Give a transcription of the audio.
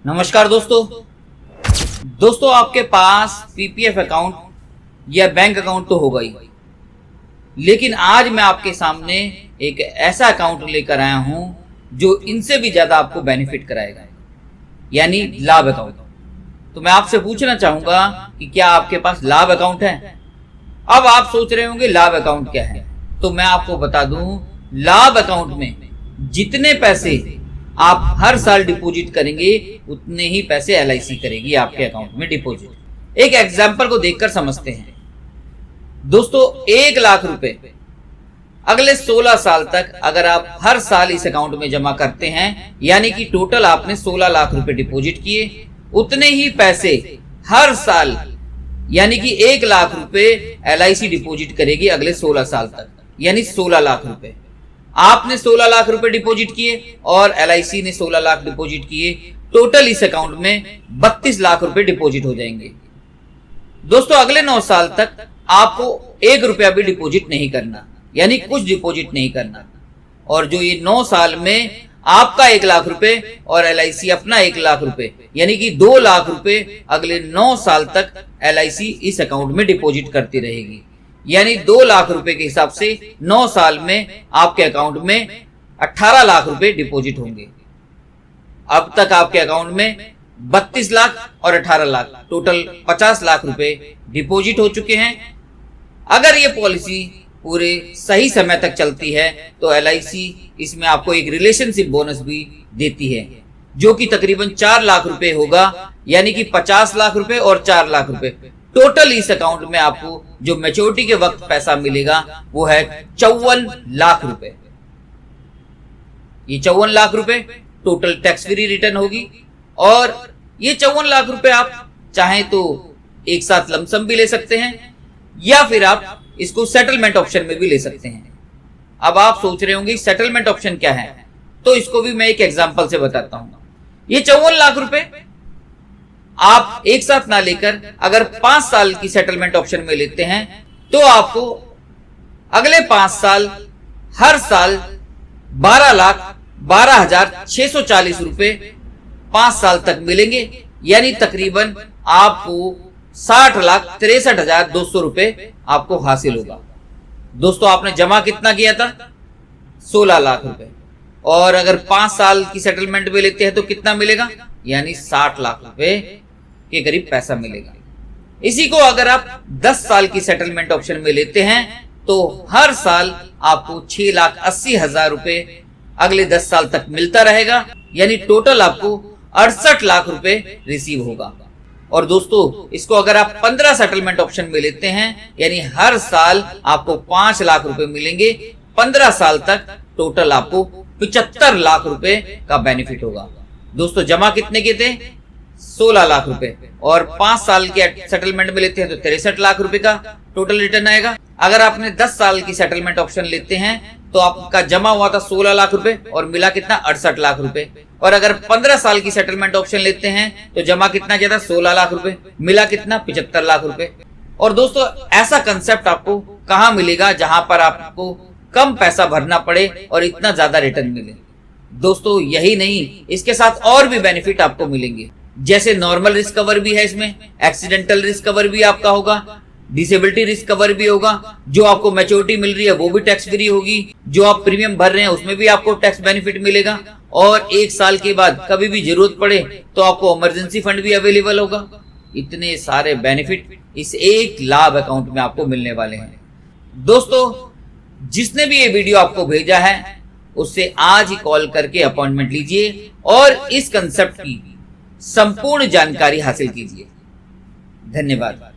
नमस्कार दोस्तों आपके पास पीपीएफ अकाउंट या बैंक अकाउंट तो होगा ही, लेकिन आज मैं आपके सामने एक ऐसा अकाउंट लेकर आया हूं जो इनसे भी ज्यादा आपको बेनिफिट कराएगा, यानी लाभ अकाउंट। तो मैं आपसे पूछना चाहूंगा कि क्या आपके पास लाभ अकाउंट है? अब आप सोच रहे होंगे लाभ अकाउंट क्या है, तो मैं आपको बता दूं, लाभ अकाउंट में जितने पैसे आप हर साल डिपॉजिट करेंगे उतने ही पैसे एलआईसी करेगी आपके अकाउंट में डिपॉजिट। एक एग्जांपल को देखकर समझते हैं दोस्तों। 1 लाख रुपए अगले 16 साल तक अगर आप हर साल इस अकाउंट में जमा करते हैं, यानी कि टोटल आपने 16 लाख रुपए डिपॉजिट किए, उतने ही पैसे हर साल यानी कि 1 लाख रुपए एलआईसी डिपॉजिट करेगी अगले 16 साल तक, यानी 16 लाख रुपए। आपने 16 लाख रुपए डिपॉजिट किए और एलआईसी ने 16 लाख डिपॉजिट किए, टोटल इस अकाउंट में 32 लाख रुपए डिपॉजिट हो जाएंगे। दोस्तों अगले 9 साल तक आपको 1 रुपया भी डिपॉजिट नहीं करना, यानी कुछ डिपॉजिट नहीं करना। और जो ये 9 साल में आपका 1 लाख रुपए और एलआईसी अपना 1 लाख रुपए, यानी कि 2 लाख रुपए अगले 9 साल तक एलआईसी इस अकाउंट में डिपॉजिट करती रहेगी, यानी 2 लाख रुपए के हिसाब से 9 साल में आपके अकाउंट में 18 लाख रुपए डिपॉजिट होंगे। अब तक आपके अकाउंट में 32 लाख और 18 लाख टोटल 50 लाख रुपए डिपॉजिट हो चुके हैं। अगर ये पॉलिसी पूरे सही समय तक चलती है तो एलआईसी इसमें आपको एक रिलेशनशिप बोनस भी देती है, जो कि तकरीबन 4 लाख रुपए होगा, यानी कि 50 लाख रुपए और 4 लाख रुपए टोटल इस अकाउंट में आपको जो मैच्योरिटी के वक्त पैसा मिलेगा वो है 54 लाख रुपए। ये 54 लाख रुपए टोटल टैक्स फ्री रिटर्न होगी, और ये 54 लाख रुपए आप चाहें तो एक साथ लमसम भी ले सकते हैं, या फिर आप इसको सेटलमेंट ऑप्शन में भी ले सकते हैं। अब आप सोच रहे होंगे सेटलमेंट ऑप्शन क्या है, तो इसको भी मैं एक एग्जांपल से बताता हूं। ये 54 लाख रुपए आप एक साथ ना लेकर अगर 5 साल की सेटलमेंट ऑप्शन में लेते हैं तो आपको अगले 5 साल हर साल 12,12,640 रुपए 5 साल तक मिलेंगे, यानी तकरीबन आपको 60,63,200 रुपए आपको हासिल होगा। दोस्तों आपने जमा कितना किया था? 16 लाख रुपए, और अगर 5 साल की सेटलमेंट में लेते हैं तो कितना मिलेगा? यानी 60 लाख रुपए के करीब पैसा मिलेगा। इसी को अगर आप 10 साल की सेटलमेंट ऑप्शन में लेते हैं तो हर साल आपको 6,80,000 रुपए अगले 10 साल तक मिलता रहेगा, यानी टोटल आपको 68 लाख रुपए रिसीव होगा। और दोस्तों इसको अगर आप 15 सेटलमेंट ऑप्शन में लेते हैं, यानी हर साल आपको 5 लाख रुपए मिलेंगे, 15 साल तक टोटल आपको 75 लाख रुपए का बेनिफिट होगा। दोस्तों जमा कितने के थे? 16 लाख रुपए, और 5 साल के सेटलमेंट में लेते हैं तो 63 लाख रुपए का टोटल रिटर्न आएगा। अगर आपने 10 साल की सेटलमेंट ऑप्शन लेते हैं तो आपका जमा हुआ था 16 लाख रुपए और मिला कितना? 68 लाख रुपए। और अगर 15 साल की सेटलमेंट ऑप्शन लेते हैं तो जमा कितना किया था? 16 लाख रुपए, मिला कितना? 75 लाख रुपए। और दोस्तों ऐसा कंसेप्ट आपको कहां मिलेगा जहां पर आपको कम पैसा भरना पड़े और इतना ज्यादा रिटर्न मिले? दोस्तों यही नहीं, इसके साथ और भी बेनिफिट आपको मिलेंगे, जैसे नॉर्मल रिस्क कवर भी है इसमें, एक्सीडेंटल रिस्क कवर भी आपका होगा, डिसेबिलिटी रिस्क कवर भी होगा, जो आपको मैच्योरिटी मिल रही है वो भी टैक्स फ्री होगी, जो आप प्रीमियम भर रहे हैं उसमें भी आपको टैक्स बेनिफिट मिलेगा, और 1 साल के बाद कभी भी जरूरत पड़े तो आपको इमरजेंसी फंड भी अवेलेबल होगा। इतने सारे बेनिफिट इस एक लाभ अकाउंट में आपको मिलने वाले हैं। दोस्तों जिसने भी ये वीडियो आपको भेजा है उससे आज ही कॉल करके अपॉइंटमेंट लीजिए और इस कंसेप्ट की संपूर्ण जानकारी हासिल कीजिए। धन्यवाद।